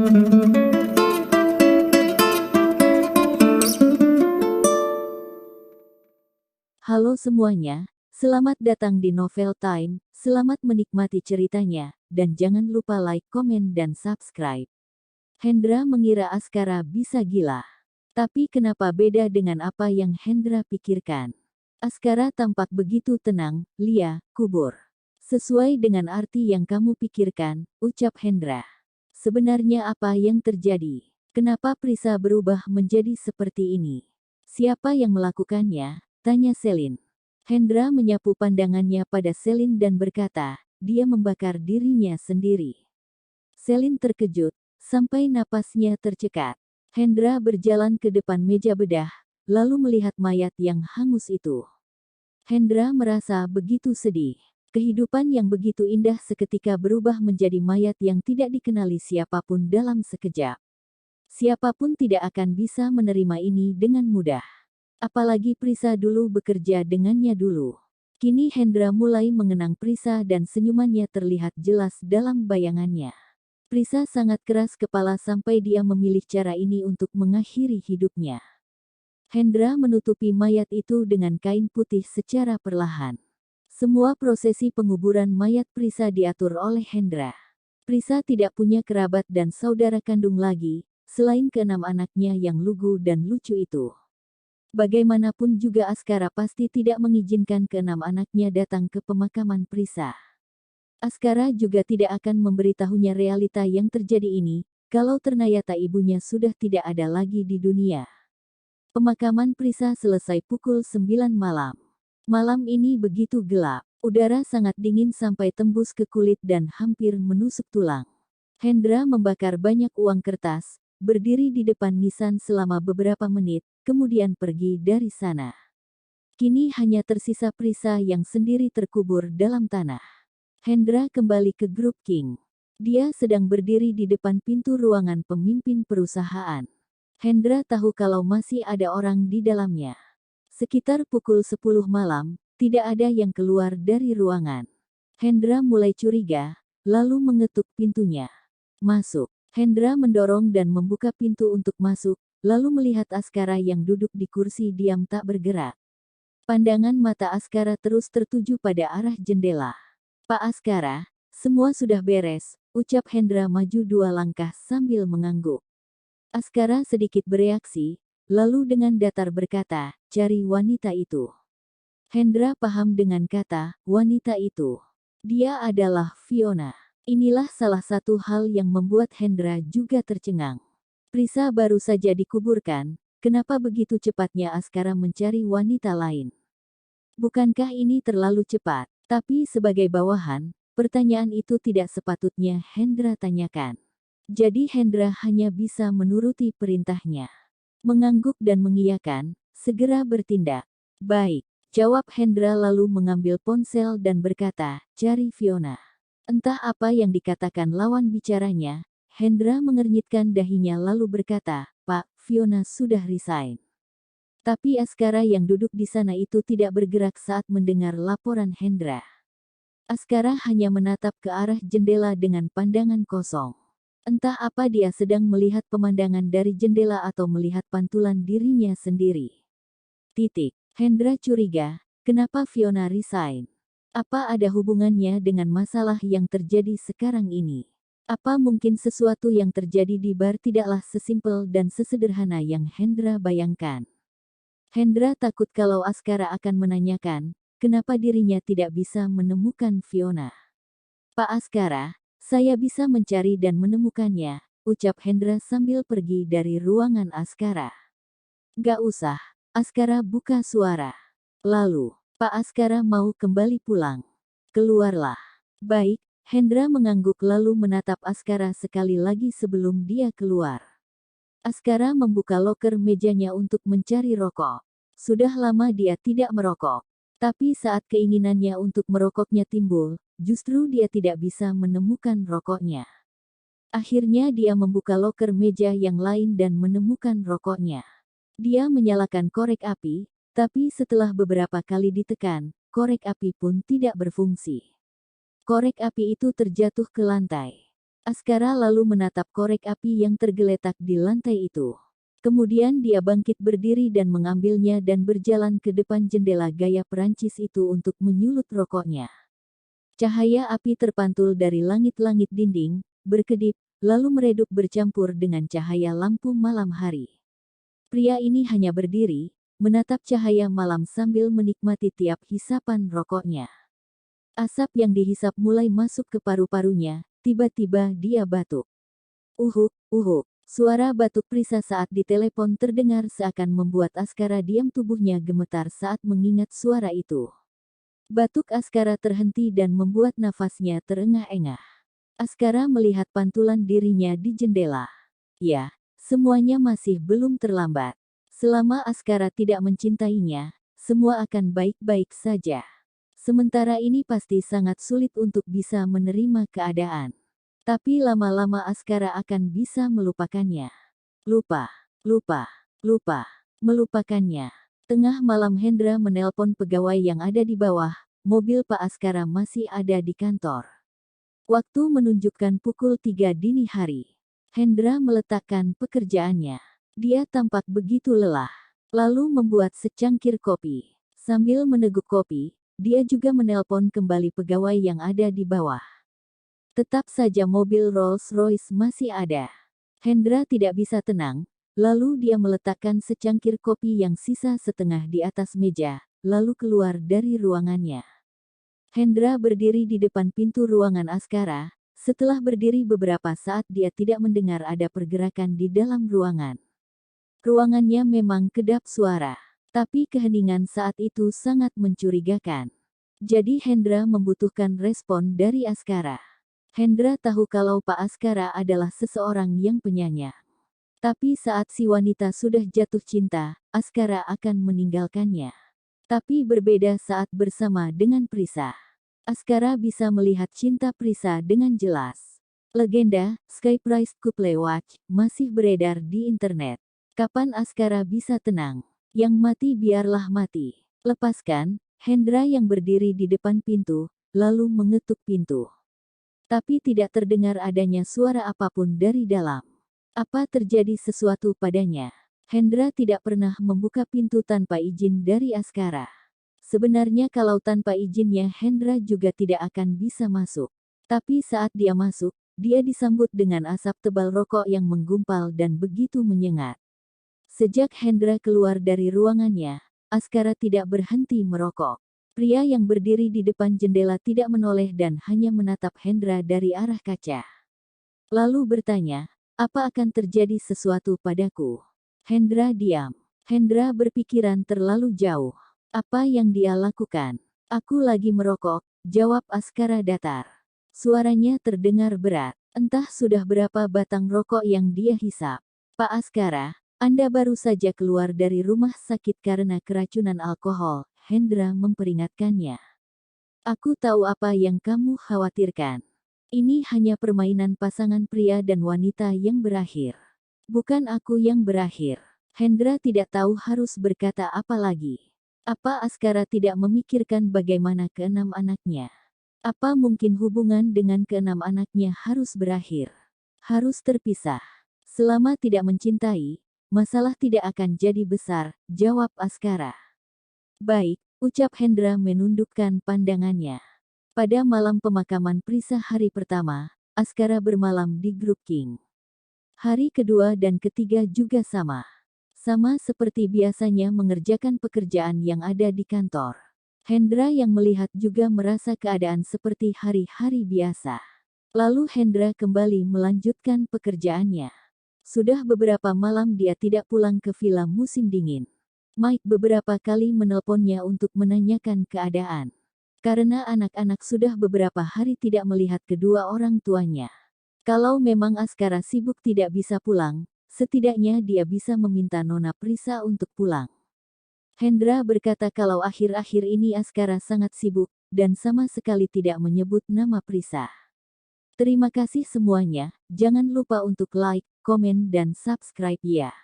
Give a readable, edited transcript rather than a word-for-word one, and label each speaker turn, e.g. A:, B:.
A: Halo semuanya, selamat datang di Novel Time, selamat menikmati ceritanya, dan jangan lupa like, komen, dan subscribe. Hendra mengira Askara bisa gila. Tapi kenapa beda dengan apa yang Hendra pikirkan? Askara tampak begitu tenang, Lia, kubur. Sesuai dengan arti yang kamu pikirkan, ucap Hendra. Sebenarnya apa yang terjadi? Kenapa Prisa berubah menjadi seperti ini? Siapa yang melakukannya? Tanya Selin. Hendra menyapu pandangannya pada Selin dan berkata, dia membakar dirinya sendiri. Selin terkejut, sampai napasnya tercekat. Hendra berjalan ke depan meja bedah, lalu melihat mayat yang hangus itu. Hendra merasa begitu sedih. Kehidupan yang begitu indah seketika berubah menjadi mayat yang tidak dikenali siapapun dalam sekejap. Siapapun tidak akan bisa menerima ini dengan mudah. Apalagi Prisa dulu bekerja dengannya dulu. Kini Hendra mulai mengenang Prisa dan senyumannya terlihat jelas dalam bayangannya. Prisa sangat keras kepala sampai dia memilih cara ini untuk mengakhiri hidupnya. Hendra menutupi mayat itu dengan kain putih secara perlahan. Semua prosesi penguburan mayat Prisa diatur oleh Hendra. Prisa tidak punya kerabat dan saudara kandung lagi, selain keenam anaknya yang lugu dan lucu itu. Bagaimanapun juga Askara pasti tidak mengizinkan keenam anaknya datang ke pemakaman Prisa. Askara juga tidak akan memberitahunya realita yang terjadi ini, kalau ternyata ibunya sudah tidak ada lagi di dunia. Pemakaman Prisa selesai pukul 9 malam. Malam ini begitu gelap, udara sangat dingin sampai tembus ke kulit dan hampir menusuk tulang. Hendra membakar banyak uang kertas, berdiri di depan nisan selama beberapa menit, kemudian pergi dari sana. Kini hanya tersisa Prisa yang sendiri terkubur dalam tanah. Hendra kembali ke grup King. Dia sedang berdiri di depan pintu ruangan pemimpin perusahaan. Hendra tahu kalau masih ada orang di dalamnya. Sekitar pukul 10 malam, tidak ada yang keluar dari ruangan. Hendra mulai curiga, lalu mengetuk pintunya. Masuk. Hendra mendorong dan membuka pintu untuk masuk, lalu melihat Askara yang duduk di kursi diam tak bergerak. Pandangan mata Askara terus tertuju pada arah jendela. Pak Askara, semua sudah beres, ucap Hendra maju 2 langkah sambil mengangguk. Askara sedikit bereaksi, lalu dengan datar berkata, cari wanita itu. Hendra paham dengan kata, wanita itu. Dia adalah Fiona. Inilah salah satu hal yang membuat Hendra juga tercengang. Prisa baru saja dikuburkan, kenapa begitu cepatnya Askara mencari wanita lain? Bukankah ini terlalu cepat? Tapi sebagai bawahan, pertanyaan itu tidak sepatutnya Hendra tanyakan. Jadi Hendra hanya bisa menuruti perintahnya. Mengangguk dan mengiyakan, segera bertindak. Baik, jawab Hendra lalu mengambil ponsel dan berkata, cari Fiona. Entah apa yang dikatakan lawan bicaranya, Hendra mengernyitkan dahinya lalu berkata, Pak, Fiona sudah resign. Tapi Askara yang duduk di sana itu tidak bergerak saat mendengar laporan Hendra. Askara hanya menatap ke arah jendela dengan pandangan kosong. Entah apa dia sedang melihat pemandangan dari jendela atau melihat pantulan dirinya sendiri. Hendra curiga, kenapa Fiona resign? Apa ada hubungannya dengan masalah yang terjadi sekarang ini? Apa mungkin sesuatu yang terjadi di bar tidaklah sesimpel dan sesederhana yang Hendra bayangkan? Hendra takut kalau Askara akan menanyakan, kenapa dirinya tidak bisa menemukan Fiona. Pak Askara, saya bisa mencari dan menemukannya, ucap Hendra sambil pergi dari ruangan Askara. Gak usah, Askara buka suara. Lalu, Pak Askara mau kembali pulang. Keluarlah. Baik, Hendra mengangguk lalu menatap Askara sekali lagi sebelum dia keluar. Askara membuka loker mejanya untuk mencari rokok. Sudah lama dia tidak merokok. Tapi saat keinginannya untuk merokoknya timbul, justru dia tidak bisa menemukan rokoknya. Akhirnya dia membuka loker meja yang lain dan menemukan rokoknya. Dia menyalakan korek api, tapi setelah beberapa kali ditekan, korek api pun tidak berfungsi. Korek api itu terjatuh ke lantai. Askara lalu menatap korek api yang tergeletak di lantai itu. Kemudian dia bangkit berdiri dan mengambilnya dan berjalan ke depan jendela gaya Perancis itu untuk menyulut rokoknya. Cahaya api terpantul dari langit-langit dinding, berkedip, lalu meredup bercampur dengan cahaya lampu malam hari. Pria ini hanya berdiri, menatap cahaya malam sambil menikmati tiap hisapan rokoknya. Asap yang dihisap mulai masuk ke paru-parunya, tiba-tiba dia batuk. Uhuk, uhuk. Suara batuk Prisa saat ditelepon terdengar seakan membuat Askara diam, tubuhnya gemetar saat mengingat suara itu. Batuk Askara terhenti dan membuat nafasnya terengah-engah. Askara melihat pantulan dirinya di jendela. Ya, semuanya masih belum terlambat. Selama Askara tidak mencintainya, semua akan baik-baik saja. Sementara ini pasti sangat sulit untuk bisa menerima keadaan. Tapi lama-lama Askara akan bisa melupakannya. Lupa, melupakannya. Tengah malam Hendra menelpon pegawai yang ada di bawah, mobil Pak Askara masih ada di kantor. Waktu menunjukkan pukul 3 dini hari. Hendra meletakkan pekerjaannya. Dia tampak begitu lelah. Lalu membuat secangkir kopi. Sambil meneguk kopi, dia juga menelpon kembali pegawai yang ada di bawah. Tetap saja mobil Rolls-Royce masih ada. Hendra tidak bisa tenang, lalu dia meletakkan secangkir kopi yang sisa setengah di atas meja, lalu keluar dari ruangannya. Hendra berdiri di depan pintu ruangan Askara. Setelah berdiri beberapa saat dia tidak mendengar ada pergerakan di dalam ruangan. Ruangannya memang kedap suara, tapi keheningan saat itu sangat mencurigakan. Jadi Hendra membutuhkan respon dari Askara. Hendra tahu kalau Pak Askara adalah seseorang yang penyayang. Tapi saat si wanita sudah jatuh cinta, Askara akan meninggalkannya. Tapi berbeda saat bersama dengan Prisa. Askara bisa melihat cinta Prisa dengan jelas. Legenda, Sky Price Couple Watch, masih beredar di internet. Kapan Askara bisa tenang? Yang mati biarlah mati. Lepaskan. Hendra yang berdiri di depan pintu, lalu mengetuk pintu. Tapi tidak terdengar adanya suara apapun dari dalam. Apa terjadi sesuatu padanya? Hendra tidak pernah membuka pintu tanpa izin dari Askara. Sebenarnya kalau tanpa izinnya Hendra juga tidak akan bisa masuk. Tapi saat dia masuk, dia disambut dengan asap tebal rokok yang menggumpal dan begitu menyengat. Sejak Hendra keluar dari ruangannya, Askara tidak berhenti merokok. Pria yang berdiri di depan jendela tidak menoleh dan hanya menatap Hendra dari arah kaca. Lalu bertanya, apa akan terjadi sesuatu padaku? Hendra diam. Hendra berpikiran terlalu jauh. Apa yang dia lakukan? Aku lagi merokok, jawab Askara datar. Suaranya terdengar berat. Entah sudah berapa batang rokok yang dia hisap. Pak Askara, Anda baru saja keluar dari rumah sakit karena keracunan alkohol. Hendra memperingatkannya. Aku tahu apa yang kamu khawatirkan. Ini hanya permainan pasangan pria dan wanita yang berakhir. Bukan aku yang berakhir. Hendra tidak tahu harus berkata apa lagi. Apa Askara tidak memikirkan bagaimana keenam anaknya? Apa mungkin hubungan dengan keenam anaknya harus berakhir? Harus terpisah. Selama tidak mencintai, masalah tidak akan jadi besar, jawab Askara. Baik, ucap Hendra menundukkan pandangannya. Pada malam pemakaman Prisa hari pertama, Askara bermalam di grup King. Hari kedua dan ketiga juga sama. Sama seperti biasanya mengerjakan pekerjaan yang ada di kantor. Hendra yang melihat juga merasa keadaan seperti hari-hari biasa. Lalu Hendra kembali melanjutkan pekerjaannya. Sudah beberapa malam dia tidak pulang ke villa musim dingin. Mike beberapa kali menelponnya untuk menanyakan keadaan. Karena anak-anak sudah beberapa hari tidak melihat kedua orang tuanya. Kalau memang Askara sibuk tidak bisa pulang, setidaknya dia bisa meminta Nona Prisa untuk pulang. Hendra berkata kalau akhir-akhir ini Askara sangat sibuk, dan sama sekali tidak menyebut nama Prisa. Terima kasih semuanya, jangan lupa untuk like, komen dan subscribe ya.